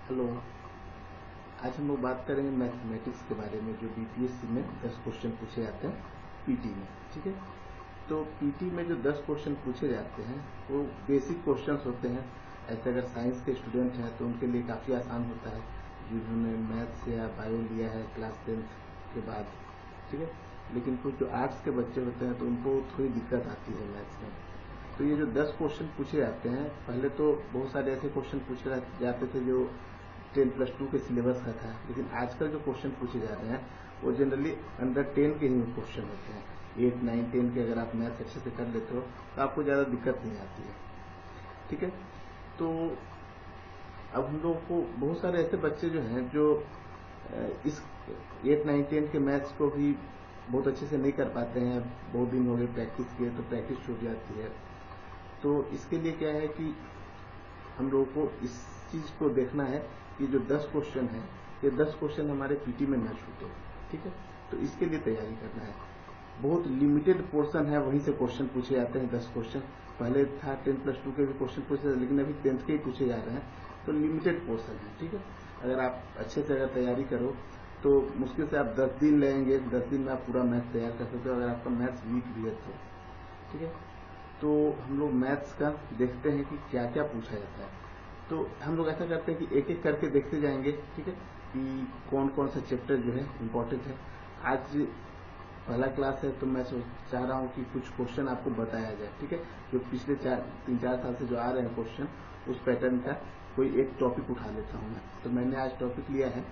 Hello. आज हम लोग बात करेंगे मैथमेटिक्स के बारे में, जो बीपीएससी में 10 क्वेश्चन पूछे जाते हैं पीटी में। ठीक है, तो पीटी में जो 10 क्वेश्चन पूछे जाते हैं वो बेसिक क्वेश्चंस होते हैं। ऐसे अगर साइंस के स्टूडेंट हैं तो उनके लिए काफ़ी आसान होता है, जिन्होंने मैथ्स या बायो लिया है क्लास 10th के बाद। ठीक है, लेकिन कुछ जो आर्ट्स के बच्चे होते हैं तो उनको थोड़ी दिक्कत आती है मैथ्स में। तो ये जो 10 क्वेश्चन पूछे जाते हैं, पहले तो बहुत सारे ऐसे क्वेश्चन पूछे जाते थे जो 10+2 के सिलेबस का था, लेकिन आजकल जो क्वेश्चन पूछे जा रहे हैं वो जनरली अंडर 10 के ही क्वेश्चन होते हैं। 8, 9, 10 के अगर आप मैथ्स अच्छे से कर लेते हो तो आपको ज़्यादा दिक्कत नहीं आती है। ठीक है, तो अब हम लोगों को बहुत सारे ऐसे बच्चे जो हैं जो इस 8, 9, 10 के मैथ्स को भी बहुत अच्छे से नहीं कर पाते हैं। बहुत दिन हो गए प्रैक्टिस किए तो प्रैक्टिस छूट जाती है। तो इसके लिए क्या है कि हम लोगों को इस चीज़ को देखना है कि जो 10 क्वेश्चन है ये 10 क्वेश्चन हमारे पीटी में न छूटे। ठीक है, तो इसके लिए तैयारी करना है। बहुत लिमिटेड पोर्शन है, वहीं से क्वेश्चन पूछे जाते हैं 10 क्वेश्चन। पहले था 10+2 के भी क्वेश्चन पूछे, लेकिन अभी 10th के ही पूछे जा रहे हैं, तो लिमिटेड पोर्शन है। ठीक है, अगर आप अच्छे से अगर तैयारी करो तो मुश्किल से आप 10 दिन लेंगे, 10 दिन में आप पूरा मैथ्स तैयार कर सकते हो, अगर आपका मैथ्स वीक भी है तो। ठीक है, तो हम लोग मैथ्स का देखते हैं कि क्या क्या पूछा जाता है। तो हम लोग ऐसा करते हैं कि एक एक करके देखते जाएंगे। ठीक है, कि कौन कौन सा चैप्टर जो है इम्पोर्टेंट है। आज पहला क्लास है तो मैं चाह रहा हूँ कि कुछ क्वेश्चन आपको बताया जाए। ठीक है, जो पिछले 3-4 साल से जो आ रहे हैं क्वेश्चन, उस पैटर्न का कोई एक टॉपिक उठा लेता हूँ मैं। तो मैंने आज टॉपिक लिया है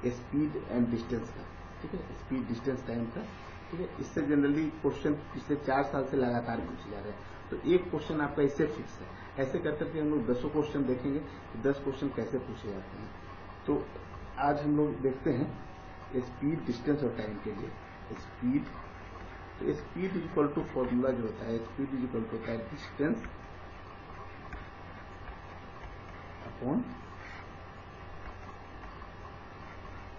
स्पीड एंड डिस्टेंस का। ठीक है, स्पीड डिस्टेंस टाइम का। ठीक है, इससे जनरली क्वेश्चन पिछले 4 साल से लगातार पूछे जा रहे हैं, तो एक क्वेश्चन आपका इससे फिक्स है। ऐसे कर करके हम लोग 10 क्वेश्चन देखेंगे कि 10 क्वेश्चन कैसे पूछे जाते हैं। तो आज हम लोग देखते हैं स्पीड, डिस्टेंस और टाइम के लिए। स्पीड, तो speed is equal to formula जो होता है, स्पीड इज इक्वल टू होता है डिस्टेंस अपॉन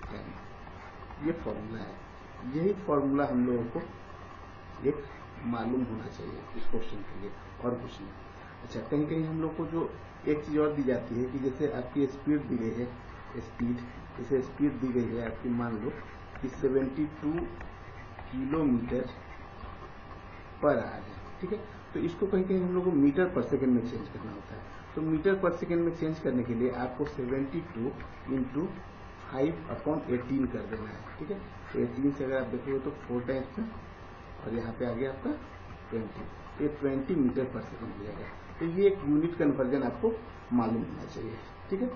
टाइम। ये फॉर्मूला है, यही फॉर्मूला हम लोगों को एक मालूम होना चाहिए इस क्वेश्चन के लिए, और कुछ नहीं। अच्छा, कहीं कहीं हम लोग को जो एक चीज और दी जाती है कि जैसे आपकी स्पीड दी गई है, स्पीड, जैसे स्पीड दी गई है आपकी, मान लो कि 72 किलोमीटर पर आवर है। ठीक है, तो इसको कहीं कहीं हम लोग को मीटर पर सेकेंड में चेंज करना होता है। तो मीटर पर सेकेंड में चेंज करने के लिए आपको 72 इंटू 5/18 कर देना है। ठीक है, तो 18 से अगर आप देखोगे तो 4 टाइम्स में, और यहाँ पे आ गया आपका 20, तो ये 20 मीटर पर सेकेंड हो जाएगा। तो ये एक यूनिट कन्वर्जन आपको मालूम होना चाहिए। ठीक है,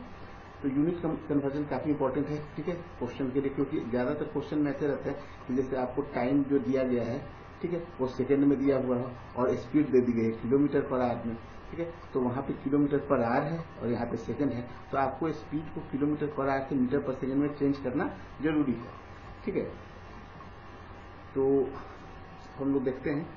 तो यूनिट कन्वर्जन काफ़ी इंपॉर्टेंट है। ठीक है, क्वेश्चन के लिए, क्योंकि ज़्यादातर क्वेश्चन में ऐसे रहता है कि जैसे आपको टाइम जो दिया गया है, ठीक है, वो सेकेंड में दिया हुआ है और स्पीड दे दी गई है किलोमीटर पर आवर में। ठीक है, तो वहाँ पे किलोमीटर पर आवर है और यहाँ पे सेकेंड है, तो आपको स्पीड को किलोमीटर पर आवर से मीटर पर सेकेंड में चेंज करना जरूरी है। ठीक है, तो हम लोग देखते हैं,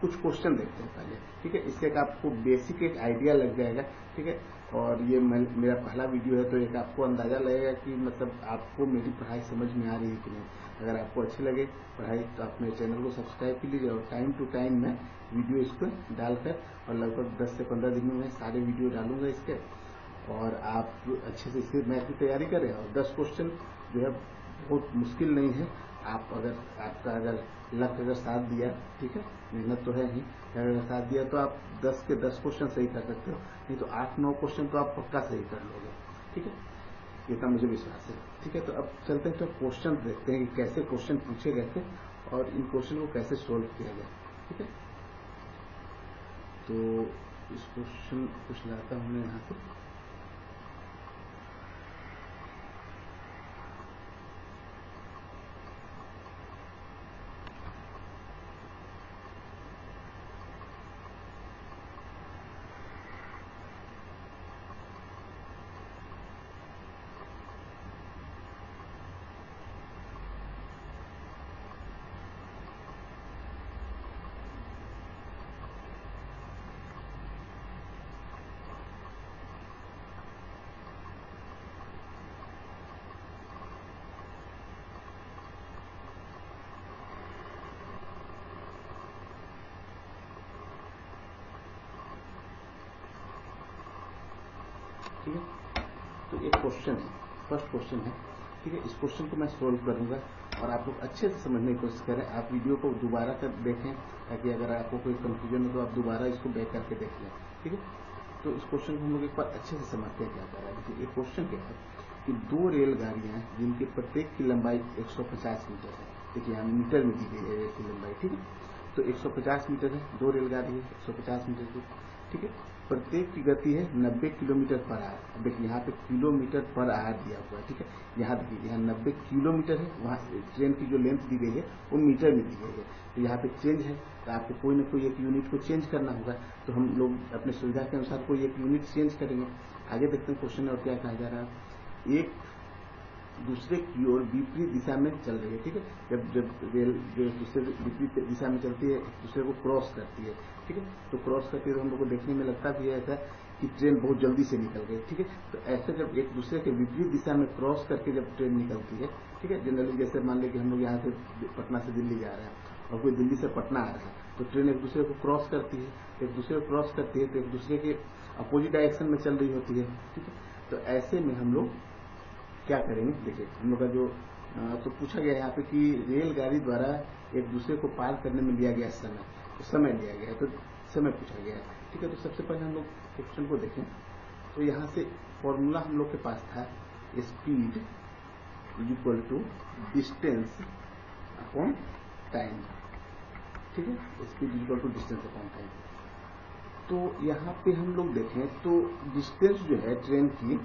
कुछ क्वेश्चन देखते हैं पहले। ठीक है, इससे एक आपको बेसिक एक आइडिया लग जाएगा। ठीक है, और ये मेरा पहला वीडियो है तो एक आपको अंदाजा लगेगा कि मतलब आपको मेरी पढ़ाई समझ में आ रही है कि नहीं। अगर आपको अच्छी लगे पढ़ाई तो आप मेरे चैनल को सब्सक्राइब कर लीजिए, और टाइम टू टाइम मैं वीडियो इसको डालकर, और लगभग 10 से 15 दिन में मैं सारे वीडियो डालूंगा इसके, और आप अच्छे से इससे मैथ की तैयारी करें। और 10 क्वेश्चन जो है बहुत मुश्किल नहीं है। आप अगर आपका अगर लक अगर साथ दिया, ठीक है, मेहनत तो है ही, अगर साथ दिया तो आप 10 के 10 क्वेश्चन सही कर सकते हो, नहीं तो 8-9 क्वेश्चन तो आप पक्का सही कर लोगे। ठीक है, इतना मुझे विश्वास है। ठीक है, तो अब चलते हैं तो क्वेश्चन देखते हैं कि कैसे क्वेश्चन पूछे गए थे और इन क्वेश्चन को कैसे सोल्व किया गया। ठीक है, तो इस क्वेश्चन कुछ लाता हूँ मैं यहाँ पे। ठीक है, तो एक क्वेश्चन है, फर्स्ट क्वेश्चन है, ठीक है। इस क्वेश्चन को मैं सोल्व करूंगा और आप लोग अच्छे से समझने की कोशिश करें। आप वीडियो को दोबारा कर देखें ताकि अगर आपको कोई कंफ्यूजन हो तो आप दोबारा इसको बैक करके देख लें, ठीक है। तो इस क्वेश्चन को हम लोग एक बार अच्छे से समझते हैं क्या कर रहा है। देखिए एक क्वेश्चन क्या है कि दो रेलगाड़ियां जिनके प्रत्येक की लंबाई 150 मीटर है। देखिए यहाँ मीटर में दी गई है रेल की लंबाई, ठीक है। तो 150 मीटर है, दो रेलगाड़ी है 150 मीटर की, ठीक है। प्रत्येक की गति है 90 किलोमीटर पर आवर। अब देखिए यहाँ पे किलोमीटर पर आवर दिया हुआ है, ठीक है। यहाँ देखिए यहाँ 90 किलोमीटर है, वहाँ ट्रेन की जो लेंथ दी गई है वो मीटर में दी गई है। तो यहाँ पे चेंज है तो आपको कोई ना कोई एक यूनिट को चेंज करना होगा। तो हम लोग अपने सुविधा के अनुसार कोई एक यूनिट चेंज करेंगे। आगे देखते हैं क्वेश्चन में और क्या कहा जा रहा है। एक दूसरे की ओर विपरीत दिशा में चल रही है, ठीक है। जब रेल जो दूसरे विपरीत दिशा में चलती है दूसरे को क्रॉस करती है, ठीक है। तो क्रॉस करती है तो हम लोग को देखने में लगता भी है ऐसा कि ट्रेन बहुत जल्दी से निकल गई, ठीक है। तो ऐसे जब एक दूसरे के विपरीत दिशा में क्रॉस करके जब ट्रेन निकलती है, ठीक है। जनरली जैसे मान लें कि हम लोग यहाँ से पटना से दिल्ली जा रहे हैं और कोई दिल्ली से पटना आ रहा है, तो ट्रेन एक दूसरे को क्रॉस करती है, एक दूसरे को क्रॉस करती है तो एक दूसरे के अपोजिट डायरेक्शन में चल रही होती है, ठीक है। तो ऐसे में हम लोग क्या करेंगे, देखिए हम लोग का जो तो पूछा गया यहाँ पे कि रेलगाड़ी द्वारा एक दूसरे को पार करने में लिया गया समय, तो समय लिया गया है, तो समय पूछा गया है, ठीक है। तो सबसे पहले हम लोग क्वेश्चन को देखें। तो यहाँ से फॉर्मूला हम लोग के पास था speed is equal to distance upon time, ठीक है। Speed is equal to distance upon time. तो यहाँ पे हम लोग देखें तो डिस्टेंस जो है ट्रेन की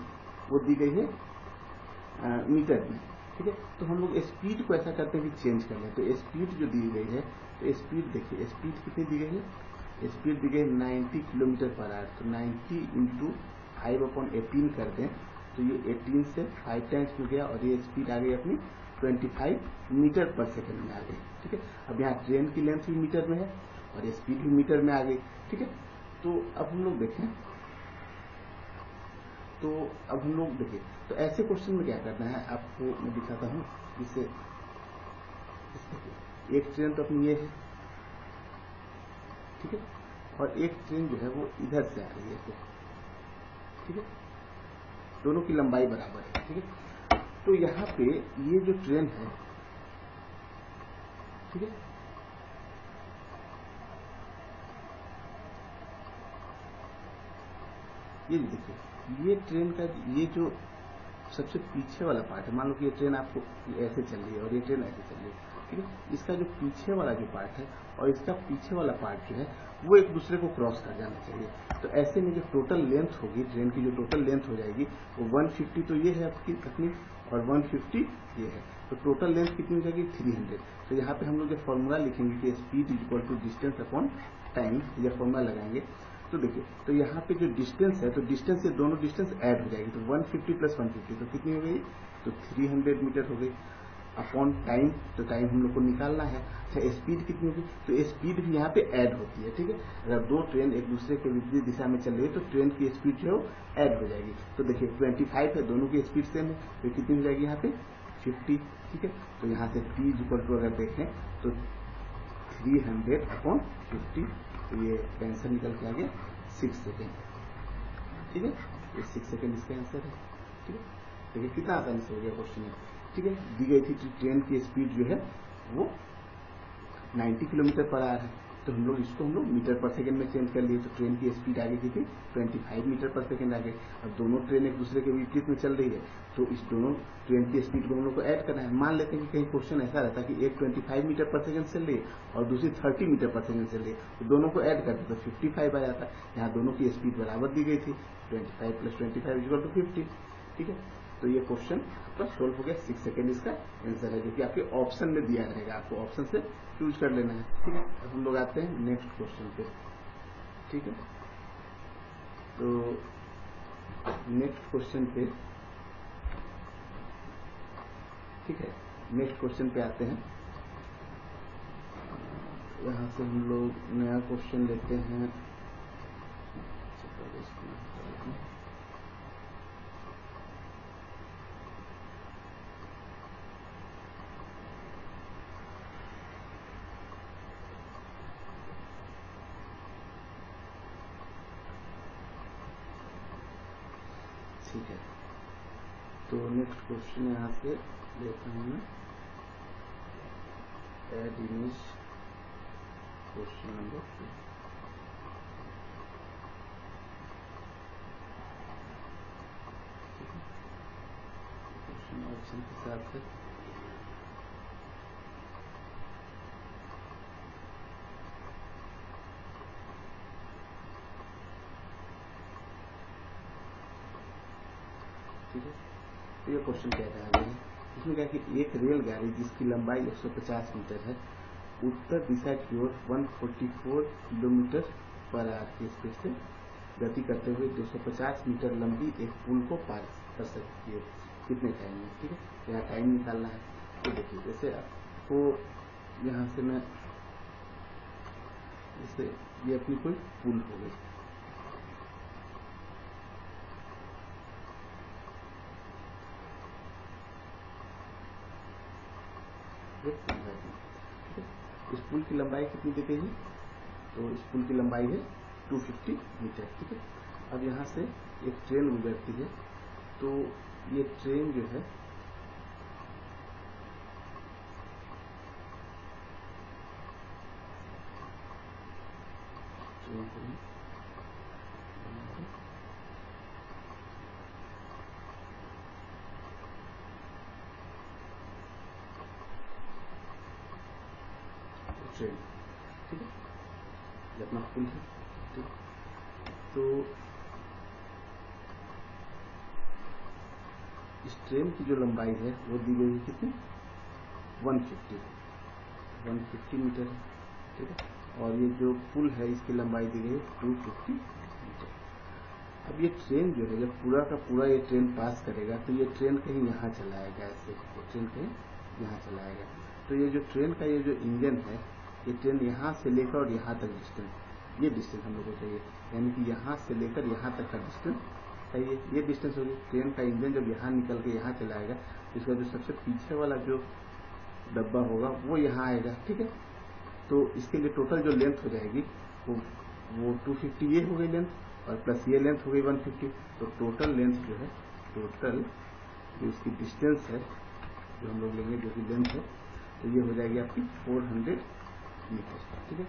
वो दी गई है मीटर में, ठीक है। तो हम लोग स्पीड को ऐसा करते हैं कि चेंज कर लें। तो स्पीड जो दी गई है, तो स्पीड देखिए स्पीड कितनी दी गई है, स्पीड दी गई है 90 किलोमीटर पर आवर। तो 90 इंटू 5/18 कर दें तो ये 18 से 5 टाइम्स हो गया और ये स्पीड आ गई अपनी 25 मीटर पर सेकेंड में आ गई, ठीक है। अब यहाँ ट्रेन की लेंथ भी मीटर में है और स्पीड भी मीटर में आ गई, ठीक है। तो अब हम लोग देखें, तो अब हम लोग देखिए तो ऐसे क्वेश्चन में क्या करना है आपको मैं दिखाता हूँ। जिससे एक ट्रेन तो अपनी ये है, ठीक है, और एक ट्रेन जो है वो इधर से आ रही है, ठीक है। दोनों की लंबाई बराबर है, ठीक है। तो यहाँ पे ये जो ट्रेन है, ठीक है, ये देखिए ये ट्रेन का ये जो सबसे पीछे वाला पार्ट है, मान लो कि ये ट्रेन आपको ऐसे चल रही है और ये ट्रेन ऐसे चल रही है, ठीक है। इसका जो पीछे वाला जो पार्ट है और इसका पीछे वाला पार्ट जो है वो एक दूसरे को क्रॉस कर जाना चाहिए। तो ऐसे में जो टोटल लेंथ होगी ट्रेन की, जो टोटल लेंथ हो जाएगी वो 150 तो ये है आपकी अपनी और 150 ये है, तो टोटल लेंथ कितनी हो जाएगी 300। तो यहाँ पे हम लोग जो फॉर्मूला लिखेंगे कि speed is equal to distance upon time, ये फॉर्मूला लगाएंगे। तो देखिए तो यहाँ पे जो डिस्टेंस है तो डिस्टेंस से दोनों डिस्टेंस ऐड हो जाएगी। तो 150 प्लस 150 तो कितनी हो गई, तो 300 मीटर हो गई अपॉन टाइम। तो टाइम हम लोग को निकालना है। अच्छा स्पीड कितनी होगी, तो स्पीड भी यहाँ पे ऐड होती है, ठीक है। अगर दो ट्रेन एक दूसरे के विपरीत दिशा में चल रही है तो ट्रेन की स्पीड जो है वो ऐड हो जाएगी। तो देखिए 25 है, दोनों की स्पीड सेम है, तो कितनी हो जाएगी यहाँ पे 50, ठीक है। तो यहाँ से T इक्वल टू अगर देखें तो 300 अपॉन 50, तो ये आंसर निकल के आ गया 6 सेकेंड, ठीक है। ये 6 सेकेंड इसका आंसर है, ठीक है। देखिए कितना आसानी से हो गया क्वेश्चन, ठीक है। दी गई थी ट्रेन की स्पीड जो है वो 90 किलोमीटर पर आवर है, तो हम लोग इसको हम लोग मीटर पर सेकेंड में चेंज कर लिए। तो ट्रेन की स्पीड आ गई थी 25 मीटर पर सेकेंड आ गई। अब दोनों ट्रेन एक दूसरे के विपरीत में चल रही है तो इस दोनों ट्रेन की स्पीड को हम लोग को ऐड करना है। मान लेते हैं कि कहीं क्वेश्चन ऐसा रहता है कि एक 25 मीटर पर सेकेंड चल रही है और दूसरी 30 मीटर पर सेकेंड चल रही है, तो दोनों को ऐड करते तो 55 आ जाता। यहाँ दोनों की स्पीड बराबर दी गई थी, 25 प्लस 25 इक्वल टू 50, ठीक है। तो ये क्वेश्चन आपका सोल्व हो गया। 6 सेकेंड इसका आंसर है, जो कि आपके ऑप्शन में दिया रहेगा, आपको ऑप्शन से चूज कर लेना है, ठीक है। अब हम लोग आते हैं नेक्स्ट क्वेश्चन पे, ठीक है। तो नेक्स्ट क्वेश्चन पे, ठीक है, नेक्स्ट क्वेश्चन पे आते हैं। यहाँ से हम लोग नया क्वेश्चन लेते हैं। ठीक है, तो नेक्स्ट क्वेश्चन यहाँ से लेता हूँ मैं, add image question number 2। Question option के साथ है ठीक है। तो ये क्वेश्चन क्या कहा गया है, इसमें क्या कि एक रेलगाड़ी जिसकी लंबाई 150 मीटर है उत्तर दिशा की ओर 144 किलोमीटर पर आवर की स्पीड से गति करते हुए 250 मीटर लंबी एक पुल को पार कर सकती है कितने टाइम में। ठीक है, यहाँ टाइम निकालना है। तो देखिए जैसे आपको यहाँ से मैं, जैसे ये अपनी कोई पुल हो गई, इस पुल की लंबाई कितनी दी गई है, तो इस पुल की लंबाई है 250 मीटर। ठीक है, अब यहाँ से एक ट्रेन गुजरती है, तो ये ट्रेन जो है ट्रेन, ठीक है, ये अपना पुल है। ठीक, तो इस ट्रेन की जो लंबाई है वो दी गई है कितनी, 150 मीटर है। ठीक है, और ये जो पुल है इसकी लंबाई दी गई है 250 मीटर। अब ये ट्रेन जो है जब पूरा का पूरा ये ट्रेन पास करेगा तो ये ट्रेन कहीं यहाँ चला आएगा, ऐसे ये ट्रेन कहीं यहाँ चला आएगा। तो ये जो ट्रेन का ये जो इंजन है, ये ट्रेन यहाँ से लेकर और यहाँ तक डिस्टेंस, ये डिस्टेंस हम लोग को चाहिए, यानी कि यहाँ से लेकर यहाँ तक का डिस्टेंस चाहिए। ये डिस्टेंस होगी। ट्रेन का इंजन जब यहाँ निकल के यहाँ चला आएगा तो इसका जो सबसे पीछे वाला जो डब्बा होगा वो यहाँ आएगा। ठीक है, तो इसके लिए टोटल जो लेंथ हो जाएगी वो 250 ये हो गई लेंथ, और प्लस ये लेंथ हो गई 150। तो टोटल लेंथ जो है, टोटल जो इसकी डिस्टेंस है जो हम लोग लेंगे, जो कि लेंथ है, तो ये हो जाएगी आपकी 400 मीटर। ठीक है,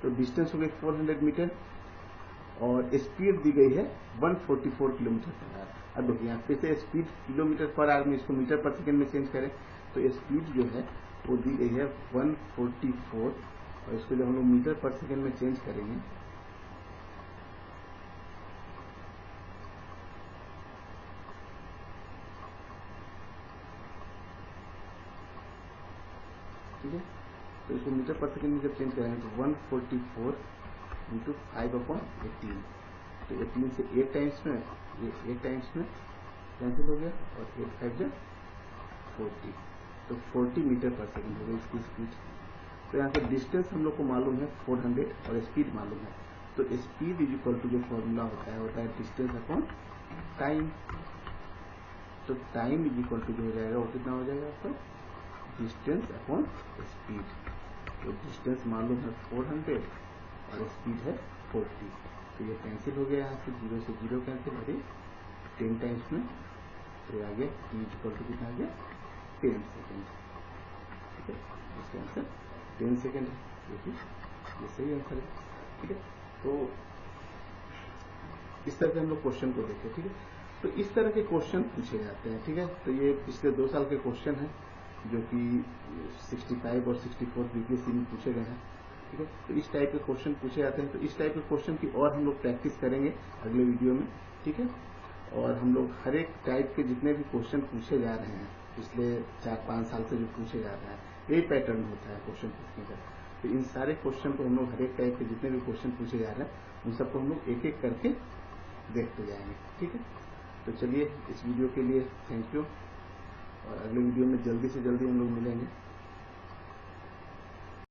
तो डिस्टेंस हो गई 400 मीटर और स्पीड दी गई है 144 किलोमीटर पर आवर। अब देखिए यहाँ पे से स्पीड किलोमीटर पर आवर में इसको मीटर पर सेकेंड में चेंज करें तो स्पीड जो है वो दी गई है 144, और इसको जब हम लोग मीटर पर सेकेंड में चेंज करेंगे ठीक है, तो इसको मीटर पर सेकेंड में जब चेंज करेंगे तो 144 इंटू 5/18, तो 18 से 8 टाइम्स में, ये 8 टाइम्स में कैंसिल हो गया, और 8 5 40, तो 40 मीटर पर सेकेंड हो गई इसकी स्पीड। तो यहाँ पे डिस्टेंस हम लोग को मालूम है 400 और स्पीड मालूम है, तो स्पीड इज इक्वल टू जो फॉर्मूला होता है डिस्टेंस अपॉन टाइम। तो टाइम इज इक्वल टू जो हो जाएगा वो कितना हो जाएगा आपका, डिस्टेंस अपॉन स्पीड। तो डिस्टेंस मालूम है 400 और स्पीड है 40, तो ये कैंसिल हो गया, यहाँ से 0 से 0 कैंसिल हो गई 10 टाइम्स में, तो ये आ गया t इज इक्वल टू कितना आ गया 10 सेकेंड। ठीक है, इसका आंसर 10 सेकेंड है, क्योंकि ये सही आंसर है। ठीक है, तो इस तरह से हम लोग क्वेश्चन को देखें। ठीक है, तो इस तरह के क्वेश्चन पूछे जाते हैं। ठीक है, तो ये पिछले 2 साल के क्वेश्चन हैं जो कि 65 और 64 बीपीएससी में पूछे गए हैं। ठीक है, तो इस टाइप के क्वेश्चन पूछे जाते हैं। तो इस टाइप के क्वेश्चन की और हम लोग प्रैक्टिस करेंगे अगले वीडियो में। ठीक है, और हम लोग हर एक टाइप के जितने भी क्वेश्चन पूछे जा रहे हैं पिछले 4-5 साल से जो पूछे जा रहे हैं, यही पैटर्न होता है क्वेश्चन पूछने का। तो इन सारे क्वेश्चन को हम लोग हर एक टाइप के जितने भी क्वेश्चन पूछे जा रहे हैं उन सबको हम लोग एक एक करके देखते जाएंगे। ठीक है, तो चलिए इस वीडियो के लिए थैंक यू, और अगले वीडियो में जल्दी से जल्दी हम लोग मिलेंगे।